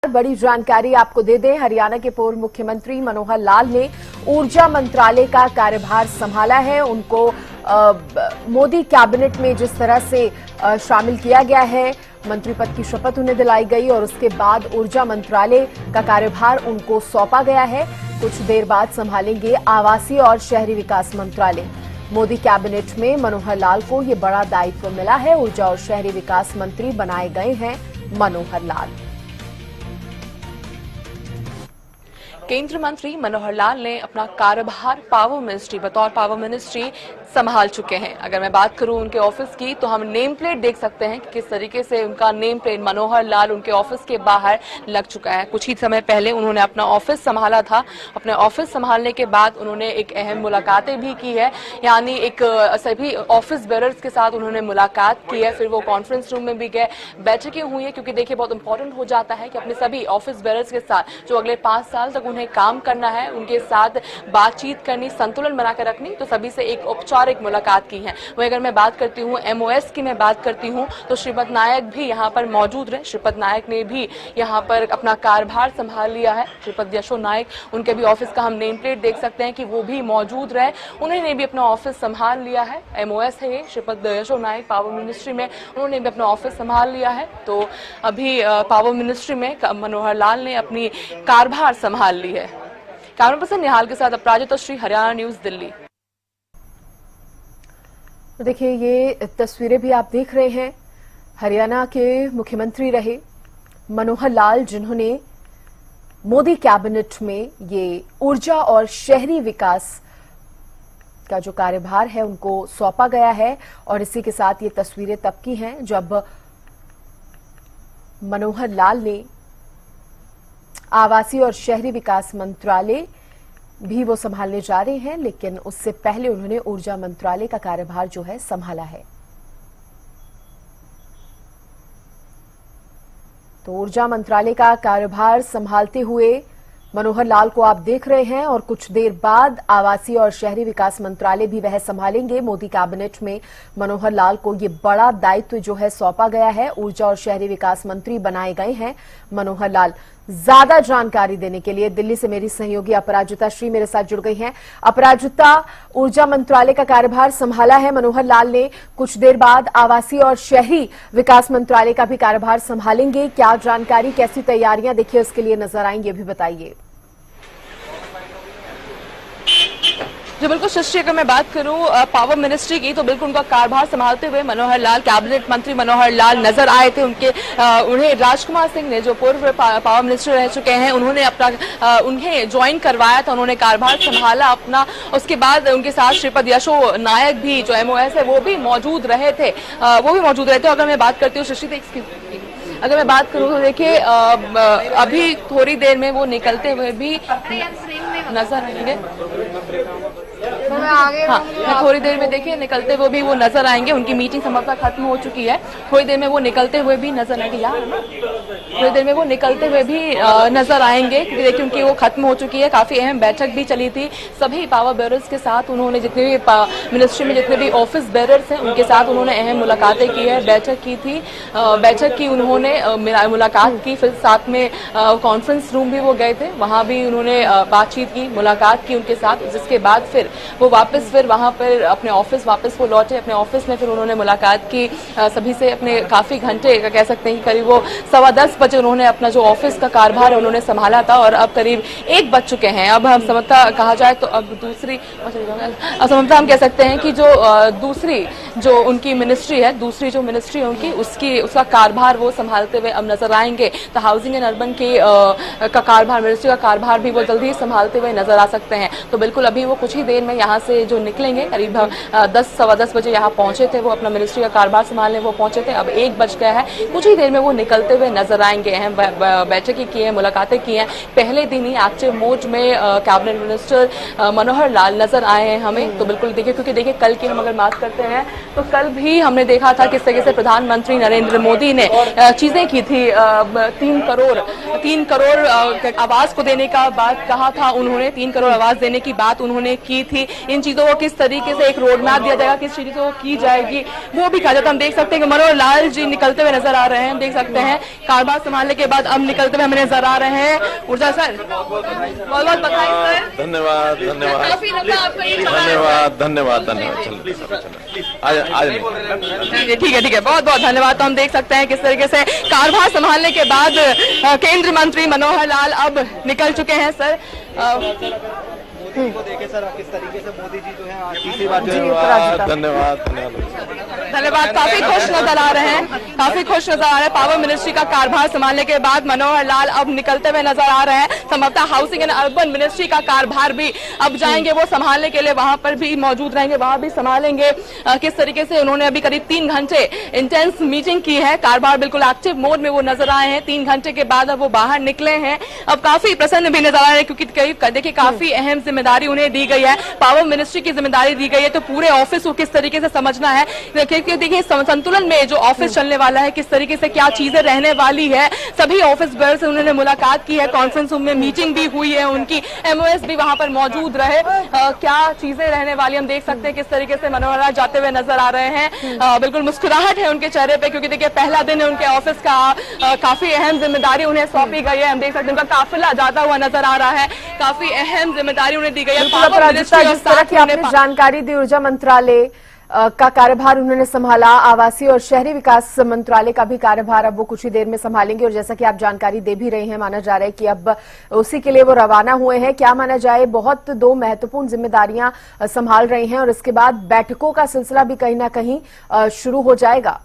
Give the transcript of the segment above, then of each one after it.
बड़ी जानकारी आपको दे दें, हरियाणा के पूर्व मुख्यमंत्री मनोहर लाल ने ऊर्जा मंत्रालय का कार्यभार संभाला है। उनको मोदी कैबिनेट में जिस तरह से शामिल किया गया है, मंत्री पद की शपथ उन्हें दिलाई गई और उसके बाद ऊर्जा मंत्रालय का कार्यभार उनको सौंपा गया है। कुछ देर बाद संभालेंगे आवासीय और शहरी विकास मंत्रालय। मोदी कैबिनेट में मनोहर लाल को ये बड़ा दायित्व मिला है। ऊर्जा और शहरी विकास मंत्री बनाए गए हैं मनोहर लाल। केंद्रीय मंत्री मनोहर लाल ने अपना कार्यभार बतौर पावर मिनिस्ट्री संभाल चुके हैं। अगर मैं बात करूं उनके ऑफिस की, तो हम नेम प्लेट देख सकते हैं कि किस तरीके से उनका नेम प्लेट मनोहर लाल उनके ऑफिस के बाहर लग चुका है। कुछ ही समय पहले उन्होंने अपना ऑफिस संभाला था। अपने ऑफिस संभालने के बाद उन्होंने एक अहम मुलाकातें भी की है, यानी एक सभी ऑफिस बेरर्स के साथ उन्होंने मुलाकात की है। फिर वो कॉन्फ्रेंस रूम में भी गए, बैठकें हुई है, क्योंकि देखिए बहुत इंपॉर्टेंट हो जाता है कि अपने सभी ऑफिस बेरर्स के साथ जो अगले 5 साल तक उन्हें काम करना है, उनके साथ बातचीत करनी, संतुलन बनाकर रखनी, तो सभी से एक औपचारिक मुलाकात की है। वही अगर मैं बात करती हूँ MOS की, मैं बात करती हूँ तो श्रीपद नायक भी यहाँ पर मौजूद रहे। श्रीपद नायक ने भी यहाँ पर अपना कार्यभार संभाल लिया है। श्रीपद यशो नायक, उनके भी ऑफिस का हम नेम प्लेट देख सकते हैं कि वो भी मौजूद रहे। उन्होंने भी अपना ऑफिस संभाल लिया है। MOS है ये, श्रीपद यशो नायक पावर मिनिस्ट्री में, उन्होंने भी अपना ऑफिस संभाल लिया है। तो अभी पावर मिनिस्ट्री में मनोहर लाल ने अपनी कार्यभार संभाल ली है। कैमरा पर्सन निहाल के साथ अपराजिता श्री, हरियाणा न्यूज, दिल्ली। देखिए, ये तस्वीरें भी आप देख रहे हैं, हरियाणा के मुख्यमंत्री रहे मनोहर लाल, जिन्होंने मोदी कैबिनेट में ये ऊर्जा और शहरी विकास का जो कार्यभार है उनको सौंपा गया है। और इसी के साथ ये तस्वीरें तब की हैं जब मनोहर लाल ने आवासीय और शहरी विकास मंत्रालय भी वो संभालने जा रहे हैं, लेकिन उससे पहले उन्होंने ऊर्जा मंत्रालय का कार्यभार जो है संभाला है। तो ऊर्जा मंत्रालय का कार्यभार संभालते हुए मनोहर लाल को आप देख रहे हैं और कुछ देर बाद आवासीय और शहरी विकास मंत्रालय भी वह संभालेंगे। मोदी कैबिनेट में मनोहर लाल को ये बड़ा दायित्व जो है सौंपा गया है। ऊर्जा और शहरी विकास मंत्री बनाए गए हैं मनोहर लाल। ज्यादा जानकारी देने के लिए दिल्ली से मेरी सहयोगी अपराजिता श्री मेरे साथ जुड़ गई हैं। अपराजिता, ऊर्जा मंत्रालय का कार्यभार संभाला है मनोहर लाल ने, कुछ देर बाद आवासीय और शहरी विकास मंत्रालय का भी कार्यभार संभालेंगे। क्या जानकारी, कैसी तैयारियां देखिए उसके लिए नजर आएंगी, ये भी बताइए। जो बिल्कुल सृष्टि, अगर मैं बात करूं पावर मिनिस्ट्री की, तो बिल्कुल उनका कार्यभार संभालते हुए मनोहर लाल, कैबिनेट मंत्री मनोहर लाल नजर आए थे। उन्हें राजकुमार सिंह ने, जो पूर्व पावर मिनिस्टर रह चुके हैं, उन्होंने उन्हें ज्वाइन करवाया था, उन्होंने कार्यभार संभाला अपना। उसके बाद उनके साथ श्रीपद यशो नायक भी, जो MOS है, वो भी मौजूद रहे थे। अगर मैं बात करती हूँ सृष्टि, अगर मैं बात करूं तो देखिए अभी थोड़ी देर में वो निकलते हुए भी नजर आएंगे। हाँ, मैं थोड़ी देर में देखिए निकलते हुए भी वो नजर आएंगे। उनकी मीटिंग संभवतः खत्म हो चुकी है। थोड़ी देर में वो निकलते हुए भी नजर आएंगे, थोड़ी देर में वो निकलते हुए भी नजर आएंगे, क्योंकि देखिए उनकी वो खत्म हो चुकी है। काफी अहम बैठक भी चली थी सभी पावर बेरर्स के साथ। उन्होंने जितने भी मिनिस्ट्री में जितने भी ऑफिस बेरर्स हैं उनके साथ उन्होंने अहम मुलाकातें की है, बैठक की थी। बैठक की उन्होंने मुलाकात की, फिर साथ में कॉन्फ्रेंस रूम भी वो गए थे, वहां भी उन्होंने बातचीत की, मुलाकात की उनके साथ। जिसके बाद फिर वो वापस वहां पर अपने ऑफिस वो लौटे। अपने ऑफिस में फिर उन्होंने मुलाकात की सभी से। अपने काफी घंटे कह सकते हैं, करीब वो 10:15 बजे उन्होंने अपना जो ऑफिस का कार्यभार है उन्होंने संभाला था। और अब करीब 1 बज चुके हैं। अब हम समझता कहा जाए तो अब समझता हम कह सकते हैं कि जो दूसरी जो उनकी मिनिस्ट्री है, उनकी उसका कार्यभार वो संभालते हुए अब नजर आएंगे। तो हाउसिंग एंड अर्बन के का कार्यभार, मिनिस्ट्री का कार्यभार भी वो जल्दी ही संभालते हुए नजर आ सकते हैं। तो बिल्कुल अभी वो कुछ ही देर में यहाँ से जो निकलेंगे, करीब 10-10:15 बजे यहाँ पहुंचे थे वो, अपना मिनिस्ट्री का कार्यभार संभालने वो पहुंचे थे। अब 1 बज गया है, कुछ ही देर में वो निकलते हुए नजर आएंगे। अहम बैठकें की हैं, मुलाकातें की हैं। पहले दिन ही एक्टिव मोड में कैबिनेट मिनिस्टर मनोहर लाल नजर आए हैं हमें। तो बिल्कुल देखिए, क्योंकि देखिए कल की हम अगर बात करते हैं तो कल भी हमने देखा था किस तरह से प्रधानमंत्री नरेंद्र मोदी ने चीजें की थी। 3 करोड़ आवास को देने का बात कहा था उन्होंने, 3 करोड़ आवास देने की बात उन्होंने की थी। इन चीजों को किस तरीके से एक रोड मैप दिया जाएगा, किस चीजों को की जाएगी, वो भी कहा जाता। हम देख सकते हैं कि मनोहर लाल जी निकलते हुए नजर आ रहे हैं। देख सकते हैं कार्यभार संभालने के बाद अब निकलते हुए हमें नजर आ रहे हैं। ऊर्जा सर, बहुत बहुत बधाई सर। धन्यवाद धन्यवाद काफी लंबा आपका ये चला है। धन्यवाद धन्यवाद धन्यवाद। आज ठीक है, बहुत बहुत धन्यवाद। तो हम देख सकते हैं किस तरीके से कार्यभार संभालने के बाद केंद्रीय मंत्री मनोहर लाल अब निकल चुके हैं। सर को देखे सर किस तरीके से मोदी जी जो है तीसरी बार जो है धन्यवाद धन्यवाद। काफी खुश नजर आ रहे हैं, काफी खुश नजर आ रहे हैं। पावर मिनिस्ट्री का कार्यभार संभालने के बाद मनोहर लाल अब निकलते हुए नजर आ रहे हैं। संभवतः हाउसिंग एंड अर्बन मिनिस्ट्री का कार्यभार भी अब जाएंगे वो संभालने के लिए, वहां पर भी मौजूद रहेंगे, वहां भी संभालेंगे। किस तरीके से उन्होंने अभी करीब 3 घंटे इंटेंस मीटिंग की है। कार्यभार बिल्कुल एक्टिव मोड में वो नजर आए हैं। 3 घंटे के बाद अब वो बाहर निकले हैं। अब काफी प्रसन्न भी नजर आ रहे हैं, क्योंकि देखिए काफी अहम जिम्मेदारी उन्हें दी गई है, पावर मिनिस्ट्री की जिम्मेदारी दी गई है। तो पूरे ऑफिस को किस तरीके से समझना है, देखिए संतुलन में जो ऑफिस चलने वाला है, किस तरीके से क्या चीजें रहने वाली है। सभी ऑफिस बेयर से उन्होंने मुलाकात की है, कॉन्फ्रेंस रूम में मीटिंग भी हुई है उनकी, एमओएस भी वहां पर मौजूद रहे। क्या चीजें रहने वाली हम देख सकते हैं किस तरीके से मनोहर लाल जाते हुए नजर आ रहे हैं। बिल्कुल मुस्कुराहट है उनके चेहरे पे, क्योंकि देखिए पहला दिन है उनके ऑफिस का। काफी अहम जिम्मेदारी उन्हें सौंपी गई है। हम देख सकते हैं उनका काफिला जाता हुआ नजर आ रहा है। काफी अहम जिम्मेदारी उन्हें दी गई है। जिस तरह की आपने जानकारी दी, ऊर्जा मंत्रालय का कार्यभार उन्होंने संभाला, आवासीय और शहरी विकास मंत्रालय का भी कार्यभार अब वो कुछ ही देर में संभालेंगे। और जैसा कि आप जानकारी दे भी रहे हैं, माना जा रहा है कि अब उसी के लिए वो रवाना हुए हैं। क्या माना जाए, बहुत 2 महत्वपूर्ण जिम्मेदारियां संभाल रहे हैं और इसके बाद बैठकों का सिलसिला भी कहीं ना कहीं शुरू हो जाएगा।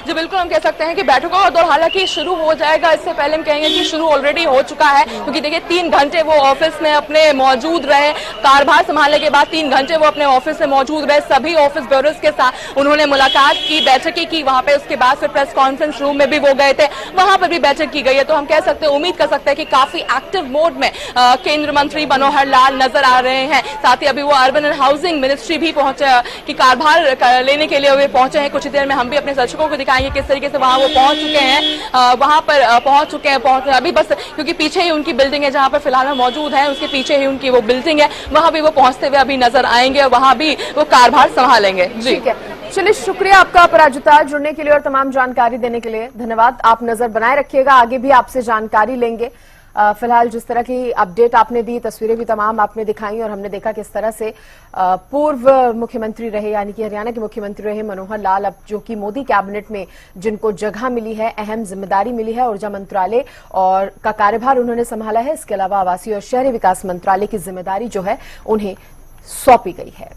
जी बिल्कुल, हम कह सकते हैं कि बैठकों का दौर हालांकि शुरू हो जाएगा। इससे पहले हम कहेंगे कि शुरू ऑलरेडी हो चुका है, क्योंकि देखिए 3 घंटे वो ऑफिस में अपने मौजूद रहे। कार्यभार संभालने के बाद 3 घंटे वो अपने ऑफिस में मौजूद रहे। सभी ऑफिस ब्यूरोज के साथ उन्होंने मुलाकात की, बैठकें की वहां पे। उसके बाद फिर प्रेस कॉन्फ्रेंस रूम में भी वो गए थे, वहां पर भी बैठक की गई है। तो हम कह सकते हैं, उम्मीद कर सकते हैं कि काफी एक्टिव मोड में केंद्रीय मंत्री मनोहर लाल नजर आ रहे हैं। साथ ही अभी वो अर्बन एंड हाउसिंग मिनिस्ट्री भी पहुंचे, कि कार्यभार लेने के लिए वे पहुंचे हैं। कुछ देर में हम भी अपने दर्शकों को दिखाएंगे किस तरीके से वहां वो पहुंच चुके हैं। वहां पर पहुंच चुके हैं अभी बस, क्योंकि पीछे ही उनकी बिल्डिंग है जहां पर फिलहाल मौजूद है, उसके पीछे ही उनकी वो बिल्डिंग है। वहां भी वो पहुंचते हुए अभी नजर आएंगे और वहां भी वो कार्यभार संभालेंगे। जी ठीक है, चलिए शुक्रिया आपका अपराजिता, जुड़ने के लिए और तमाम जानकारी देने के लिए धन्यवाद। आप नजर बनाए रखिएगा, आगे भी आपसे जानकारी लेंगे। फिलहाल जिस तरह की अपडेट आपने दी, तस्वीरें भी तमाम आपने दिखाई और हमने देखा किस तरह से पूर्व मुख्यमंत्री रहे, यानी कि हरियाणा के मुख्यमंत्री रहे मनोहर लाल, अब जो कि मोदी कैबिनेट में जिनको जगह मिली है, अहम जिम्मेदारी मिली है, ऊर्जा मंत्रालय और का कार्यभार उन्होंने संभाला है। इसके अलावा आवासीय और शहरी विकास मंत्रालय की जिम्मेदारी जो है उन्हें सौंपी गई है।